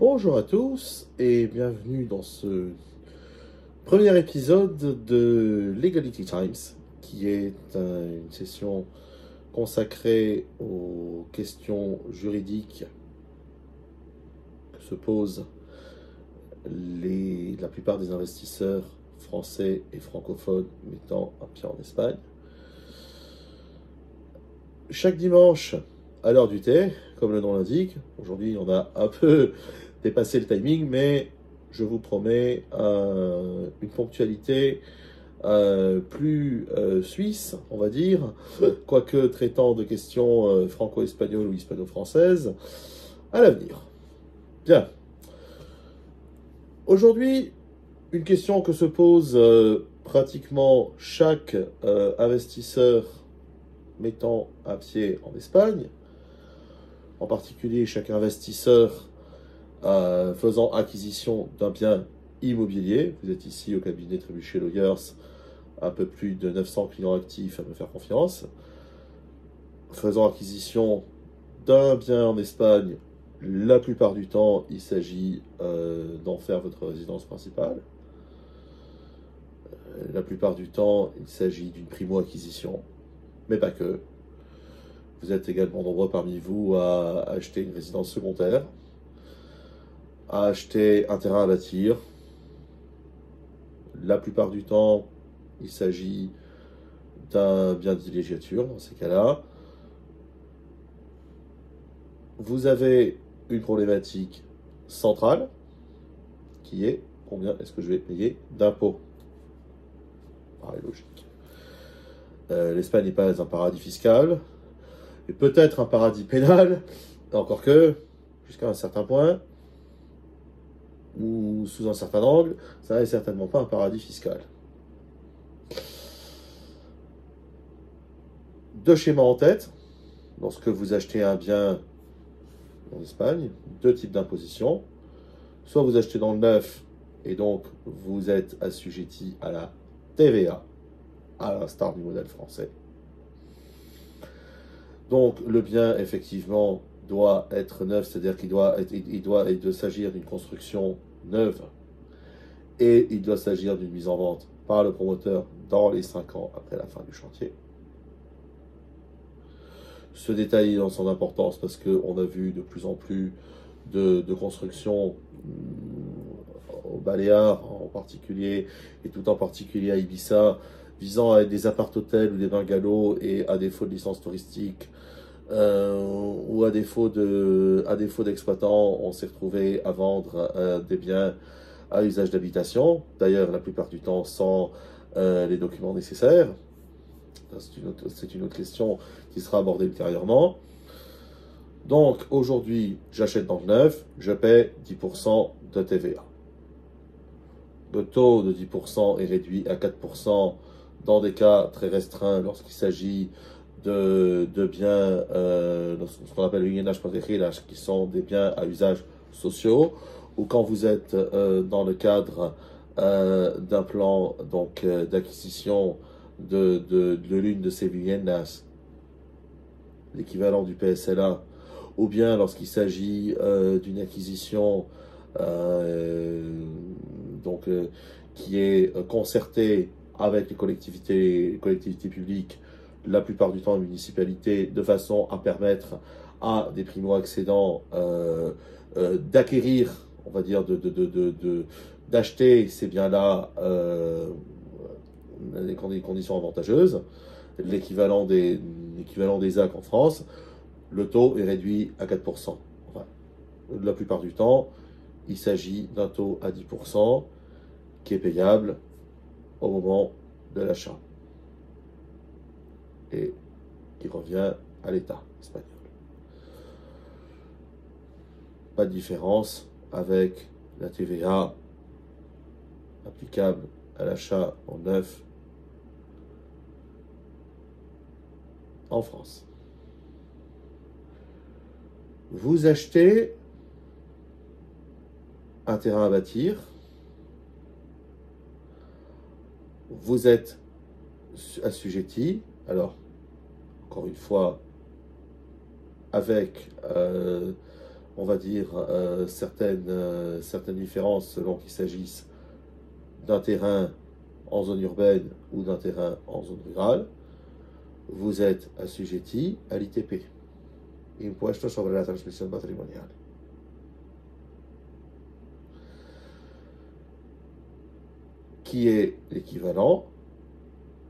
Bonjour à tous et bienvenue dans ce premier épisode de Legality Times, qui est une session consacrée aux questions juridiques que se posent la plupart des investisseurs français et francophones mettant un pied en Espagne. Chaque dimanche, à l'heure du thé, comme le nom l'indique, aujourd'hui on a un peu dépassé le timing, mais je vous promets une ponctualité plus suisse, on va dire, quoique traitant de questions franco-espagnoles ou hispano-françaises, à l'avenir. Bien. Aujourd'hui, une question que se pose pratiquement chaque investisseur mettant un pied en Espagne, en particulier chaque investisseur faisant acquisition d'un bien immobilier. Vous êtes ici au cabinet Trébuchet Lawyers, un peu plus de 900 clients actifs à me faire confiance. Faisant acquisition d'un bien en Espagne, la plupart du temps, il s'agit d'en faire votre résidence principale. La plupart du temps, il s'agit d'une primo-acquisition, mais pas que. Vous êtes également nombreux parmi vous à acheter une résidence secondaire, à acheter un terrain à bâtir. La plupart du temps, il s'agit d'un bien de villégiature, dans ces cas-là. Vous avez une problématique centrale, qui est combien est-ce que je vais payer d'impôts. Pareil, logique. L'Espagne n'est pas un paradis fiscal, et peut-être un paradis pénal, encore que, jusqu'à un certain point, ou sous un certain angle, ça n'est certainement pas un paradis fiscal. Deux schémas en tête. Lorsque vous achetez un bien en Espagne, deux types d'imposition. Soit vous achetez dans le neuf, et donc vous êtes assujetti à la TVA, à l'instar du modèle français. Donc le bien, effectivement, doit être neuf, c'est-à-dire qu'il doit s'agir d'une construction neuve, et il doit s'agir d'une mise en vente par le promoteur dans les 5 ans après la fin du chantier. Ce détail est dans son importance parce qu'on a vu de plus en plus de constructions aux Baléares en particulier, et tout en particulier à Ibiza, visant à être des appart-hôtels ou des bungalows, et à défaut de licence touristique, ou à défaut d'exploitants, on s'est retrouvé à vendre des biens à usage d'habitation, d'ailleurs la plupart du temps sans les documents nécessaires. C'est une autre question qui sera abordée ultérieurement. Donc aujourd'hui, j'achète dans le neuf, je paie 10% de TVA. Le taux de 10% est réduit à 4% dans des cas très restreints lorsqu'il s'agit de biens, ce qu'on appelle bienes protegidas, qui sont des biens à usage sociaux, ou quand vous êtes dans le cadre d'un plan d'acquisition de l'une de ces viviendas, l'équivalent du PSLA, ou bien lorsqu'il s'agit d'une acquisition qui est concertée avec les collectivités publiques, la plupart du temps les municipalités, de façon à permettre à des primo-accédants d'acquérir, on va dire, d'acheter ces biens-là dans des conditions avantageuses, l'équivalent des AC en France. Le taux est réduit à 4%. Enfin, la plupart du temps, il s'agit d'un taux à 10% qui est payable au moment de l'achat et qui revient à l'État espagnol. Pas de différence avec la TVA applicable à l'achat en neuf en France. Vous achetez un terrain à bâtir, vous êtes assujetti, encore une fois, avec on va dire, certaines différences selon qu'il s'agisse d'un terrain en zone urbaine ou d'un terrain en zone rurale, vous êtes assujetti à l'ITP, Impuesto sobre la transmisión patrimonial. Qui est l'équivalent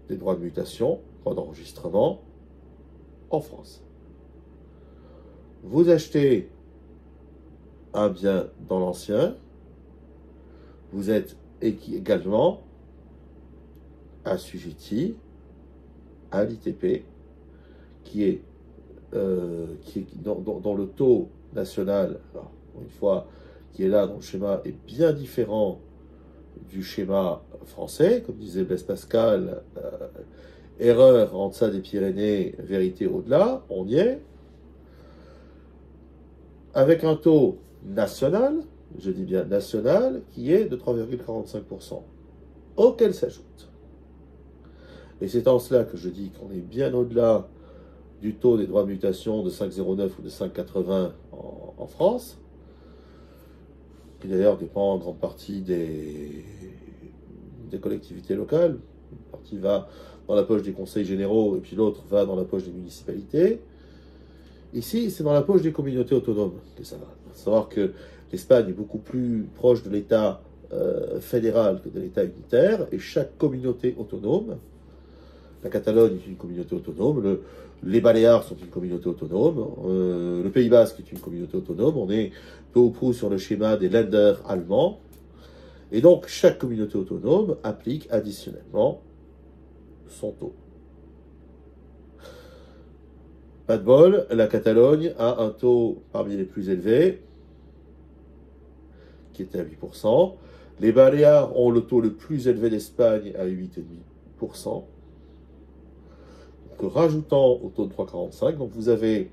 des droits de mutation, droits d'enregistrement en France. Vous achetez un bien dans l'ancien, vous êtes également assujetti à l'ITP qui est dans le taux national, alors, une fois qui est là dans le schéma, est bien différent du schéma français, comme disait Blaise Pascal, erreur en deçà des Pyrénées, vérité au-delà, on y est, avec un taux national, je dis bien national, qui est de 3,45%, auquel s'ajoute. Et c'est en cela que je dis qu'on est bien au-delà du taux des droits de mutation de 5,09 ou de 5,80 en France, qui d'ailleurs dépend en grande partie des collectivités locales. Une partie va dans la poche des conseils généraux et puis l'autre va dans la poche des municipalités. Ici, c'est dans la poche des communautés autonomes que ça va. Il faut savoir que l'Espagne est beaucoup plus proche de l'État fédéral que de l'État unitaire, et chaque communauté autonome, la Catalogne est une communauté autonome, les Baléares sont une communauté autonome, le Pays Basque est une communauté autonome, on est peu ou prou sur le schéma des Länder allemands, et donc chaque communauté autonome applique additionnellement son taux. Pas de bol, la Catalogne a un taux parmi les plus élevés, qui était à 8%. Les Baléares ont le taux le plus élevé d'Espagne à 8,5%. Donc, rajoutant au taux de 3,45, donc vous avez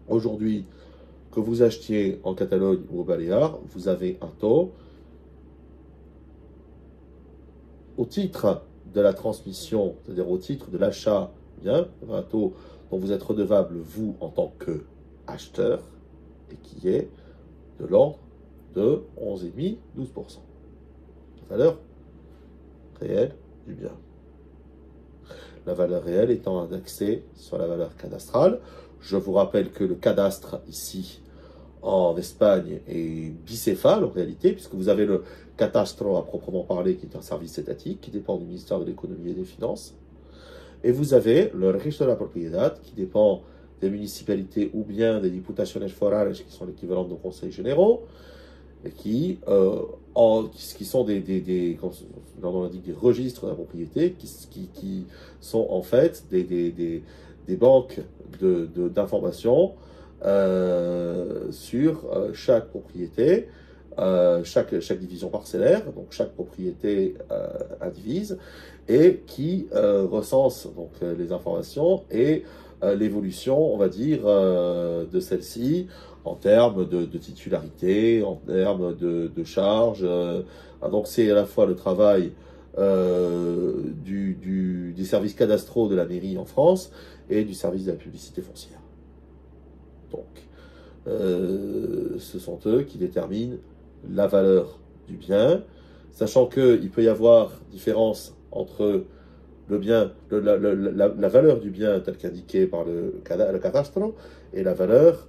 aujourd'hui, que vous achetiez en Catalogne ou aux Baléares, vous avez un taux au titre de la transmission, c'est-à-dire au titre de l'achat, bien, un taux dont vous êtes redevable, vous, en tant qu'acheteur, et qui est de l'ordre de 11,5-12%. Valeur réelle du bien. La valeur réelle étant indexée sur la valeur cadastrale. Je vous rappelle que le cadastre, ici, en Espagne, est bicéphale, en réalité, puisque vous avez le catastro à proprement parler, qui est un service étatique, qui dépend du ministère de l'économie et des finances. Et vous avez le registro de la propriedad, qui dépend des municipalités ou bien des diputaciones forales, qui sont l'équivalent de nos conseils généraux, et qui sont des registres de la propriété, qui sont en fait des banques d'informations sur chaque propriété, chaque division parcellaire, donc chaque propriété indivise, et qui recense donc les informations et l'évolution, on va dire, de celle-ci en termes de titularité, en termes de charges. Donc c'est à la fois le travail des services cadastraux de la mairie en France et du service de la publicité foncière. Donc, ce sont eux qui déterminent la valeur du bien, sachant qu'il peut y avoir différence entre le bien, la valeur du bien telle qu'indiquée par le cadastre et la valeur,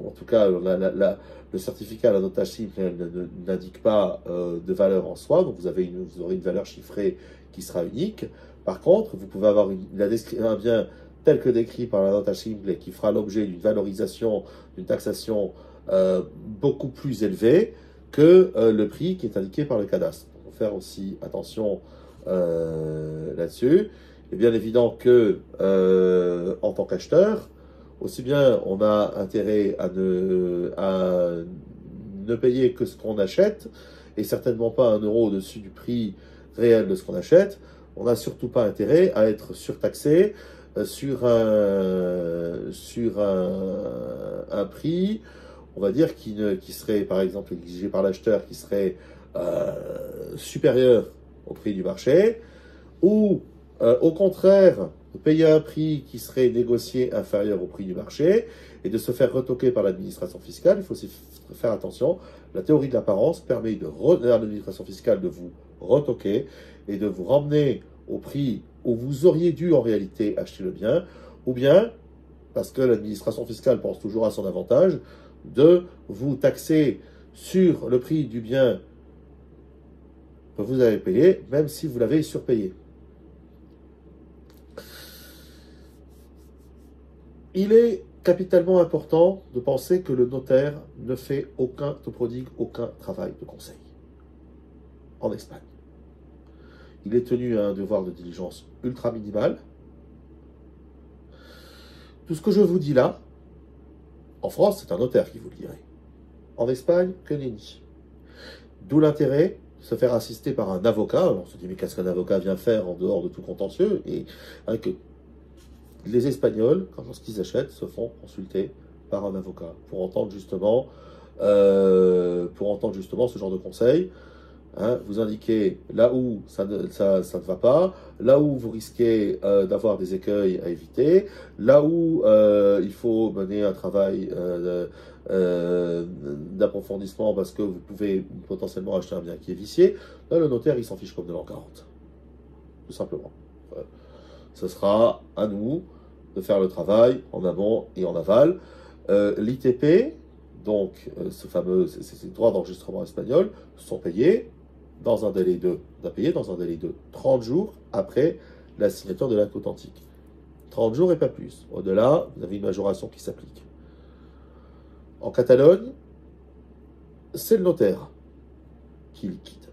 en tout cas le certificat, la nota simple n'indique pas de valeur en soi, donc vous aurez une valeur chiffrée qui sera unique. Par contre, vous pouvez avoir un bien tel que décrit par la nota simple et qui fera l'objet d'une valorisation, d'une taxation beaucoup plus élevée que le prix qui est indiqué par le cadastre. Il faut faire aussi attention là-dessus. Il est bien évident que en tant qu'acheteur, aussi bien on a intérêt à ne payer que ce qu'on achète, et certainement pas 1 euro au-dessus du prix réel de ce qu'on achète. On n'a surtout pas intérêt à être surtaxé sur un prix, on va dire, qui serait par exemple exigé par l'acheteur, qui serait supérieur au prix du marché, ou au contraire, de payer un prix qui serait négocié inférieur au prix du marché et de se faire retoquer par l'administration fiscale. Il faut aussi faire attention. La théorie de l'apparence permet à l'administration fiscale de vous retoquer et de vous ramener au prix où vous auriez dû en réalité acheter le bien, ou bien, parce que l'administration fiscale pense toujours à son avantage, de vous taxer sur le prix du bien que vous avez payé, même si vous l'avez surpayé. Il est capitalement important de penser que le notaire ne prodigue aucun travail de conseil en Espagne. Il est tenu à un devoir de diligence ultra minimal. Tout ce que je vous dis là, en France, c'est un notaire qui vous le dirait. En Espagne, que nenni. D'où l'intérêt de se faire assister par un avocat. On se dit, mais qu'est-ce qu'un avocat vient faire en dehors de tout contentieux? Et que les Espagnols, lorsqu'ils achètent, se font consulter par un avocat pour entendre justement ce genre de conseils. Hein, vous indiquez là où ça ne va pas, là où vous risquez d'avoir des écueils à éviter, là où il faut mener un travail d'approfondissement parce que vous pouvez potentiellement acheter un bien qui est vicié. Là, le notaire, il s'en fiche comme de l'an 40. Tout simplement. Ce sera à nous de faire le travail en amont et en aval. L'ITP, donc ces droits d'enregistrement espagnol, sont payés dans un délai de 30 jours après la signature de l'acte authentique. 30 jours et pas plus. Au-delà, vous avez une majoration qui s'applique. En Catalogne, c'est le notaire qui liquide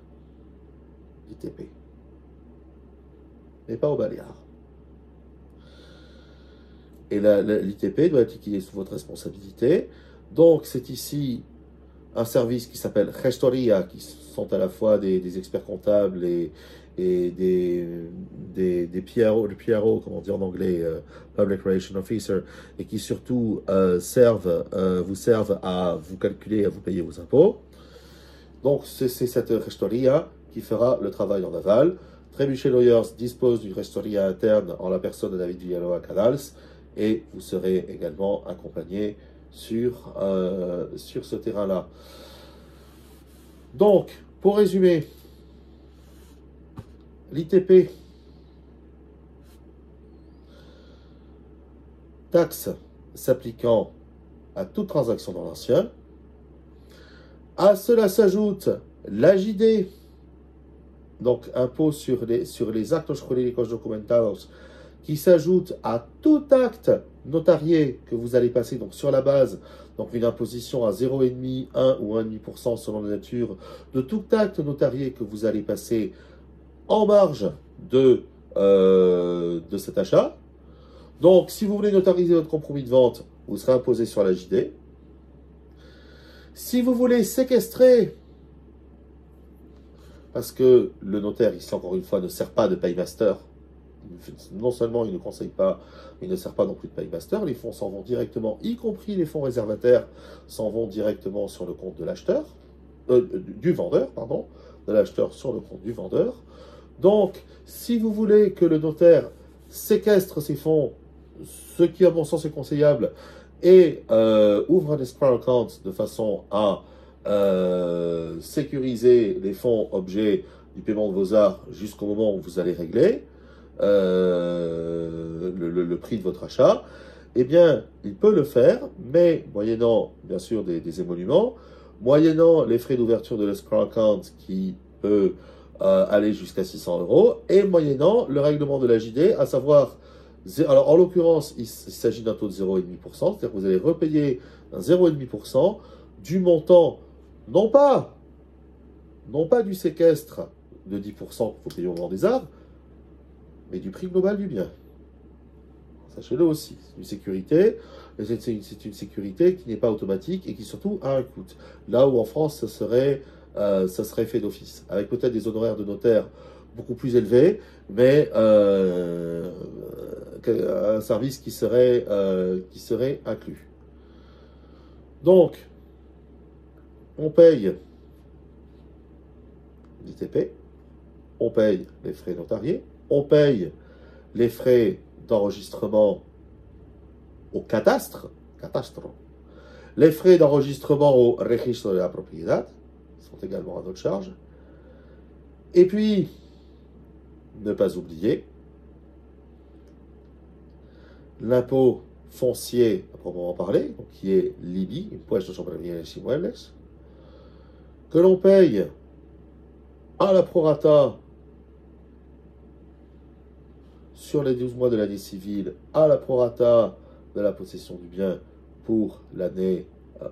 l'ITP, mais pas au Baléares. Et l'ITP doit être liquidé sous votre responsabilité. Donc, c'est ici un service qui s'appelle Gestoria, qui sont à la fois des experts comptables et des PRO, le PRO, comment dire en anglais, Public Relation Officer, et qui surtout vous servent à vous calculer, à vous payer vos impôts. Donc, c'est cette Gestoria qui fera le travail en aval. Trebuchet Lawyers dispose d'une Gestoria interne en la personne de David Villalobos Canals, et vous serez également accompagné sur ce terrain-là. Donc, pour résumer, l'ITP, taxe s'appliquant à toute transaction dans l'ancien. À cela s'ajoute l'AJD, donc impôt sur les actos jurídicos documentados, qui s'ajoute à tout acte notarié que vous allez passer donc sur la base, donc une imposition à 0,5, 1 ou 1,5% selon la nature de tout acte notarié que vous allez passer en marge de cet achat. Donc, si vous voulez notariser votre compromis de vente, vous serez imposé sur la JD. Si vous voulez séquestrer, parce que le notaire, ici encore une fois, ne sert pas de paymaster, non seulement il ne conseille pas, il ne sert pas non plus de paymaster, les fonds s'en vont directement, y compris les fonds réservataires, s'en vont directement sur le compte de l'acheteur, du vendeur, pardon, de l'acheteur sur le compte du vendeur. Donc, si vous voulez que le notaire séquestre ces fonds, ce qui à mon sens est conseillable, et ouvre un escrow account de façon à sécuriser les fonds objets du paiement de vos arts jusqu'au moment où vous allez régler le prix de votre achat, eh bien, il peut le faire, mais moyennant, bien sûr, des émoluments, moyennant les frais d'ouverture de l'escrow account qui peut aller jusqu'à 600 €, et moyennant le règlement de la JD, à savoir, alors en l'occurrence, il s'agit d'un taux de 0,5%, c'est-à-dire que vous allez repayer un 0,5% du montant, non pas du séquestre de 10% qu'il faut payer au moment des arts, mais du prix global du bien. Sachez-le aussi, c'est une sécurité, c'est une sécurité qui n'est pas automatique et qui surtout a un coût. Là où en France, ça serait fait d'office, avec peut-être des honoraires de notaire beaucoup plus élevés, mais un service qui serait inclus. Donc, on paye l'ITP, on paye les frais notariés, on paye les frais d'enregistrement au cadastre, les frais d'enregistrement au registro de la propriedad sont également à notre charge. Et puis, ne pas oublier l'impôt foncier, à proprement parler, donc qui est l'IBI, Impuesto sobre Bienes Inmuebles, que l'on paye à la prorata sur les 12 mois de l'année civile, à la prorata de la possession du bien pour l'année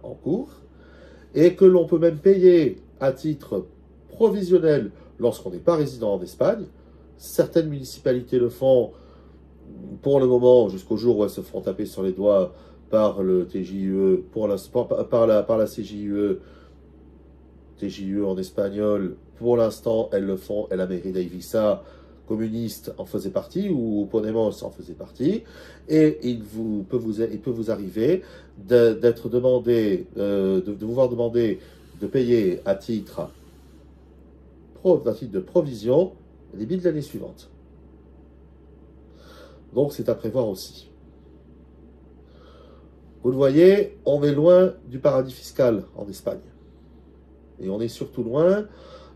en cours, et que l'on peut même payer à titre provisionnel lorsqu'on n'est pas résident en Espagne. Certaines municipalités le font pour le moment, jusqu'au jour où elles se feront taper sur les doigts par le TJUE, par la CJUE, TJUE en espagnol. Pour l'instant, elles le font, et la mairie d'Eivissa communiste en faisait partie, ou Podemos en faisait partie, et il peut vous arriver d'être demandé, de vous voir demander de payer à titre de provision les billes de l'année suivante. Donc c'est à prévoir aussi. Vous le voyez, on est loin du paradis fiscal en Espagne. Et on est surtout loin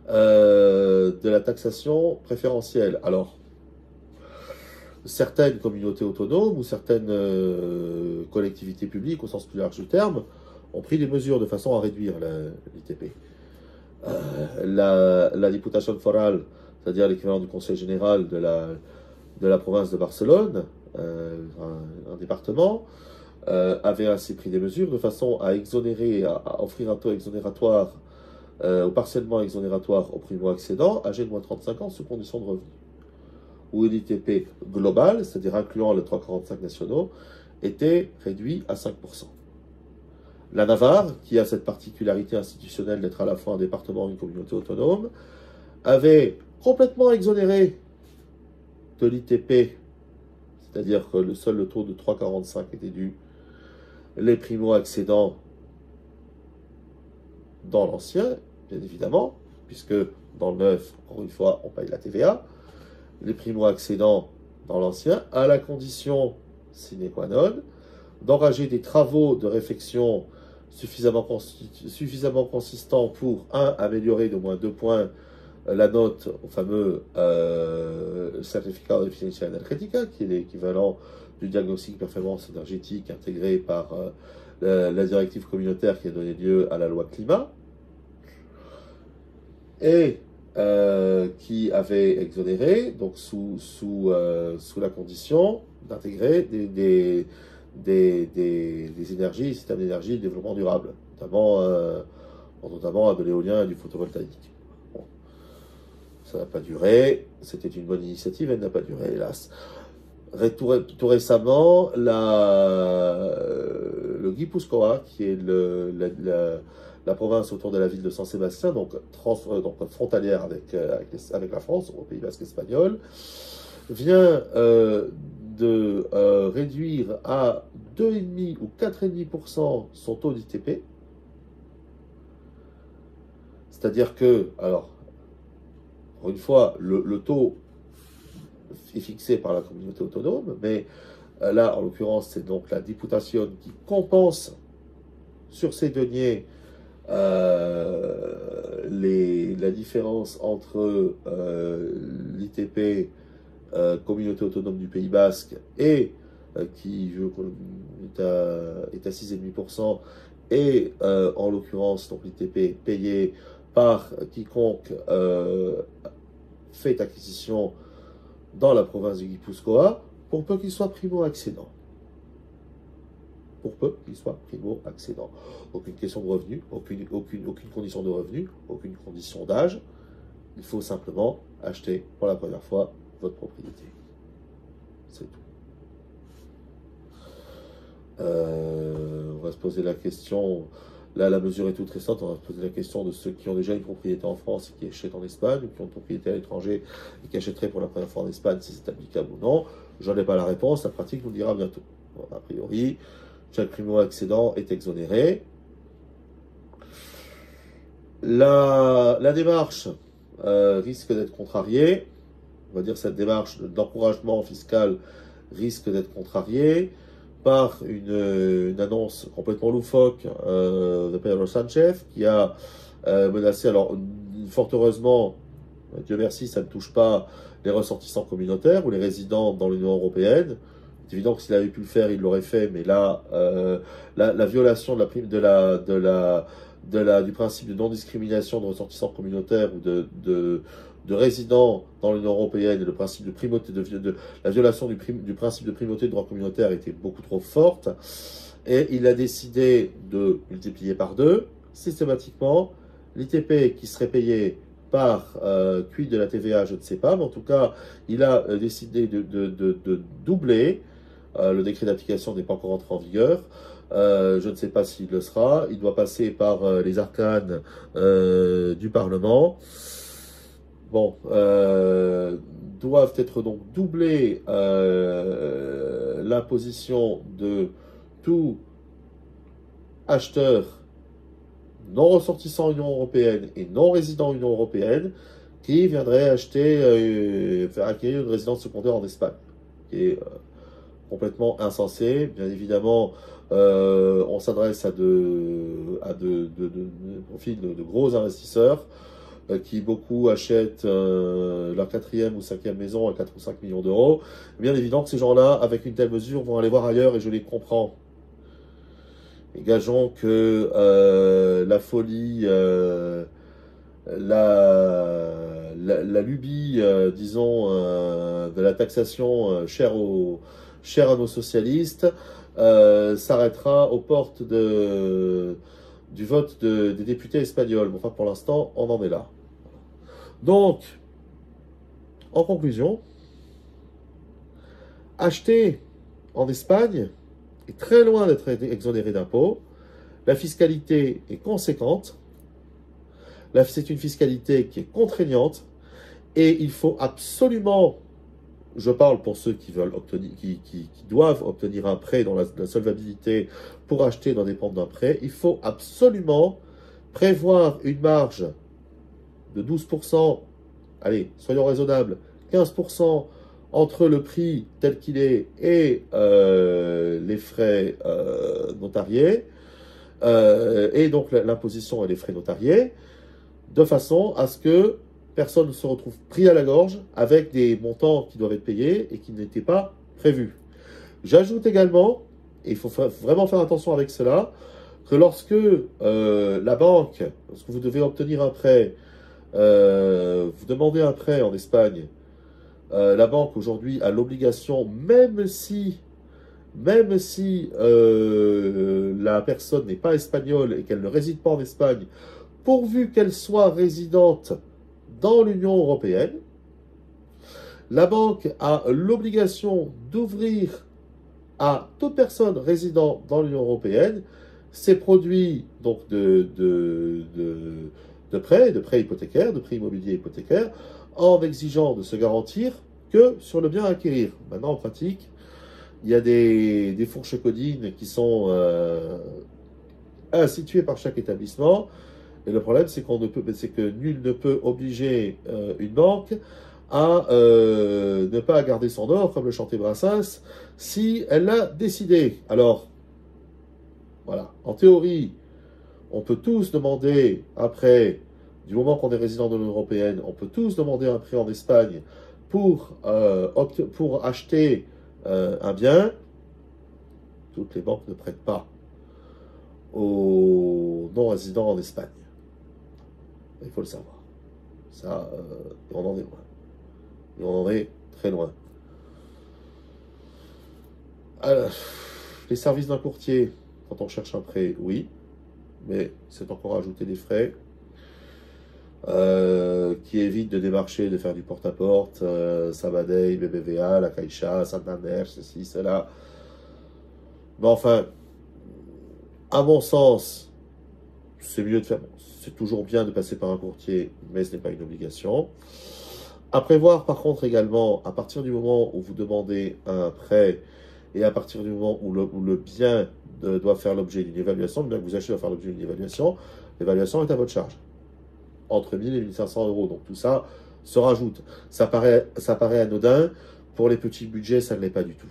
de la taxation préférentielle. Alors, certaines communautés autonomes ou certaines collectivités publiques, au sens plus large du terme, ont pris des mesures de façon à réduire l'ITP. La Diputación Foral, c'est-à-dire l'équivalent du Conseil général de la province de Barcelone, un département, avait ainsi pris des mesures de façon à exonérer, à offrir un taux exonératoire ou partiellement exonératoire au primo-accédant âgé de moins de 35 ans sous condition de revenu, où l'ITP global, c'est-à-dire incluant les 345 nationaux, était réduit à 5%. La Navarre, qui a cette particularité institutionnelle d'être à la fois un département et une communauté autonome, avait complètement exonéré de l'ITP, c'est-à-dire que le taux de 3,45 était dû, les primo-accédants dans l'ancien, bien évidemment, puisque dans le neuf, encore une fois, on paye la TVA, les primo-accédants dans l'ancien, à la condition sine qua non d'engager des travaux de réfection suffisamment consistants pour, améliorer de moins 2 points la note au fameux certificat d'efficience énergétique, qui est l'équivalent du diagnostic de performance énergétique intégré par la directive communautaire qui a donné lieu à la loi climat, et qui avait exonéré, donc sous la condition d'intégrer des énergies, systèmes d'énergie et de développement durable, notamment de l'éolien et du photovoltaïque. Bon. Ça n'a pas duré, c'était une bonne initiative, elle n'a pas duré, hélas. Tout récemment, le Guipúzcoa, qui est la province autour de la ville de San Sébastien, donc frontalière avec la France, au Pays Basque espagnol, vient de réduire à 2,5 ou 4,5% son taux d'ITP. C'est-à-dire que, alors, encore une fois, le taux est fixé par la communauté autonome, mais là, en l'occurrence, c'est donc la Diputación qui compense sur ses deniers la différence entre l'ITP communauté autonome du Pays Basque et qui est à 6,5%, et en l'occurrence donc l'ITP payé par quiconque fait acquisition dans la province du Guipúzcoa, pour peu qu'il soit primo-accédant. Pour peu qu'il soit primo-accédant. Aucune question de revenu, aucune condition de revenu, aucune condition d'âge. Il faut simplement acheter pour la première fois votre propriété. C'est tout. On va se poser la question, là la mesure est toute récente, on va se poser la question de ceux qui ont déjà une propriété en France et qui achètent en Espagne, ou qui ont une propriété à l'étranger et qui achèteraient pour la première fois en Espagne, si c'est applicable ou non. J'en ai pas la réponse, la pratique nous le dira bientôt. Bon, a priori, chaque primo-accédant est exonéré. La démarche risque d'être contrariée. On va dire cette démarche d'encouragement fiscal risque d'être contrarié par une annonce complètement loufoque de Pedro Sanchez qui a menacé, alors fort heureusement, Dieu merci, ça ne touche pas les ressortissants communautaires ou les résidents dans l'Union européenne. C'est évident que s'il avait pu le faire, il l'aurait fait, mais là, la violation de la prime du principe de non-discrimination de ressortissants communautaires ou de résidents dans l'Union européenne et le principe de primauté, la violation du principe de primauté de droit communautaire était beaucoup trop forte. Et il a décidé de multiplier par deux, systématiquement, l'ITP qui serait payé par quid de la TVA, je ne sais pas, mais en tout cas, il a décidé de doubler. Le décret d'application n'est pas encore entré en vigueur. Je ne sais pas s'il le sera. Il doit passer par les arcanes du Parlement. Bon, doivent être donc doublées l'imposition de tout acheteur non ressortissant Union européenne et non résident Union européenne qui viendrait acquérir une résidence secondaire en Espagne, qui est complètement insensé. Bien évidemment, on s'adresse à de profils de gros investisseurs qui beaucoup achètent leur quatrième ou cinquième maison à 4 ou 5 millions d'euros. Bien évidemment que ces gens-là, avec une telle mesure, vont aller voir ailleurs et je les comprends. Et gageons que la folie, la lubie, disons, de la taxation chère à nos socialistes, s'arrêtera aux portes du vote des députés espagnols. Bon, enfin, pour l'instant, on en est là. Donc, en conclusion, acheter en Espagne est très loin d'être exonéré d'impôts. La fiscalité est conséquente. C'est une fiscalité qui est contraignante. Et il faut absolument, je parle pour ceux qui veulent obtenir, qui doivent obtenir un prêt dans la solvabilité pour acheter dans des pentes d'un prêt, il faut absolument prévoir une marge de 12%, allez, soyons raisonnables, 15% entre le prix tel qu'il est et les frais notariés, et donc l'imposition et les frais notariés, de façon à ce que personne ne se retrouve pris à la gorge avec des montants qui doivent être payés et qui n'étaient pas prévus. J'ajoute également, et il faut vraiment faire attention avec cela, que lorsque la banque, lorsque vous devez obtenir un prêt, vous demandez un prêt en Espagne, la banque aujourd'hui a l'obligation, même si la personne n'est pas espagnole et qu'elle ne réside pas en Espagne, pourvu qu'elle soit résidente dans l'Union européenne, la banque a l'obligation d'ouvrir à toute personne résidant dans l'Union européenne ses produits donc de prêts hypothécaires, de prêts immobiliers hypothécaires, en exigeant de se garantir que sur le bien à acquérir. Maintenant, en pratique, il y a des fourches codines qui sont instituées par chaque établissement. Et le problème, c'est que nul ne peut obliger une banque à ne pas garder son or, comme le chantait Brassens, si elle l'a décidé. Alors, voilà, en théorie, on peut tous demander un prêt, du moment qu'on est résident de l'Union européenne, on peut tous demander un prêt en Espagne pour acheter un bien. Toutes les banques ne prêtent pas aux non-résidents en Espagne. Il faut le savoir. Ça, on en est loin. Et on en est très loin. Alors, les services d'un courtier, quand on cherche un prêt, oui, mais c'est encore ajouter des frais qui évitent de démarcher, de faire du porte-à-porte, Sabadell, BBVA, la Caixa, Santander, ceci, cela. Mais enfin, à mon sens, c'est mieux de faire. C'est toujours bien de passer par un courtier, mais ce n'est pas une obligation. À prévoir, par contre, également, à partir du moment où vous demandez un prêt et à partir du moment où le bien doit faire l'objet d'une évaluation, le bien que vous achetez doit faire l'objet d'une évaluation, l'évaluation est à votre charge. Entre 1000 et 1500 euros. Donc tout ça se rajoute. Ça paraît anodin Pour les petits budgets, ça ne l'est pas du tout.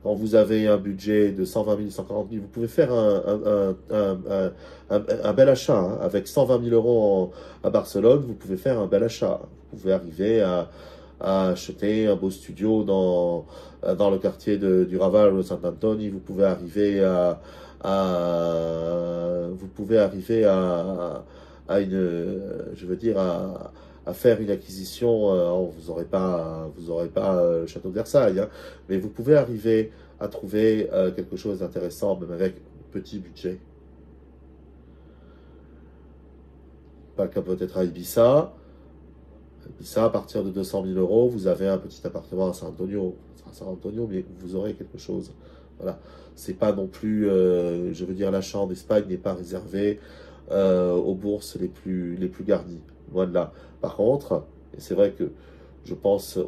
Quand vous avez un budget de 120 000, 140 000, vous pouvez faire un bel achat. Hein. Avec 120 000 euros à Barcelone, vous pouvez faire un bel achat. Vous pouvez arriver à acheter un beau studio dans le quartier du Raval ou de Saint-Antoni. Vous pouvez arriver à je veux dire, à faire une acquisition. Vous n'aurez pas le château de Versailles, hein, mais vous pouvez arriver à trouver quelque chose d'intéressant, même avec petit budget. Pas le cas peut-être à Ibiza. Ibiza, à partir de 200 000 euros, vous avez un petit appartement à Saint-Antonio. Mais vous aurez quelque chose. Voilà. C'est pas non plus, je veux dire, l'achat en Espagne n'est pas réservé aux bourses les plus garnies. Loin de là. Par contre, et c'est vrai que je pense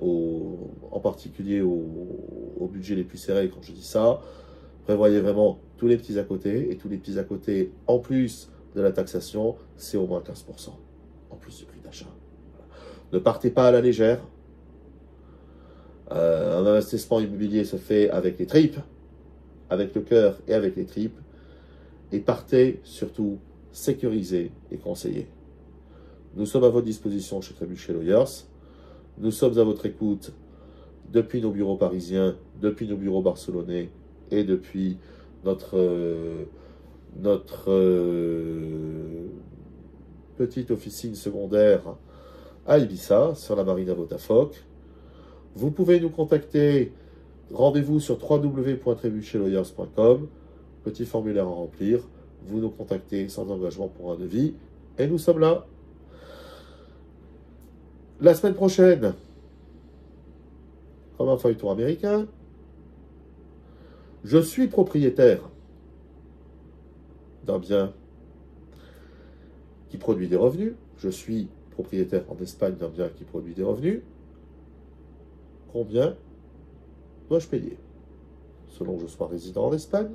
en particulier aux budgets les plus serrés quand je dis ça, prévoyez vraiment tous les petits à côté, et tous les petits à côté, en plus de la taxation, c'est au moins 15%, en plus du prix d'achat. Voilà. Ne partez pas à la légère. Un investissement immobilier se fait avec les tripes, avec le cœur et avec les tripes, et partez surtout sécurisé et conseillé. Nous sommes à votre disposition chez Trébuchet Lawyers. Nous sommes à votre écoute depuis nos bureaux parisiens, depuis nos bureaux barcelonais et depuis notre petite officine secondaire à Ibiza, sur la marina Botafoc. Vous pouvez nous contacter. Rendez-vous sur www.trébuchetlawyers.com. Petit formulaire à remplir. Vous nous contactez sans engagement pour un devis. Et nous sommes là. La semaine prochaine, comme un feuilleton américain, je suis propriétaire d'un bien qui produit des revenus. Je suis propriétaire en Espagne d'un bien qui produit des revenus. Combien dois-je payer? Selon que je sois résident en Espagne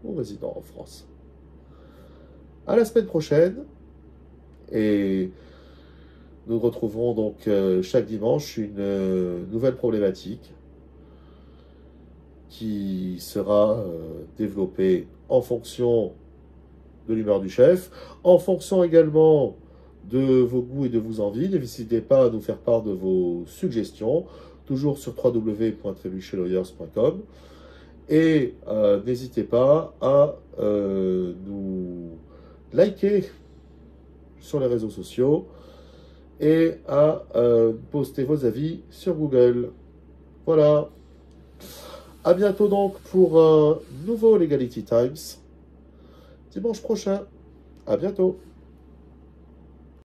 ou résident en France. À la semaine prochaine. Et nous retrouverons donc chaque dimanche une nouvelle problématique qui sera développée en fonction de l'humeur du chef, en fonction également de vos goûts et de vos envies. N'hésitez pas à nous faire part de vos suggestions, toujours sur www.trébuchetlawyers.com. Et n'hésitez pas à nous liker sur les réseaux sociaux et à poster vos avis sur Google. Voilà. À bientôt donc pour un nouveau Legality Times dimanche prochain. À bientôt.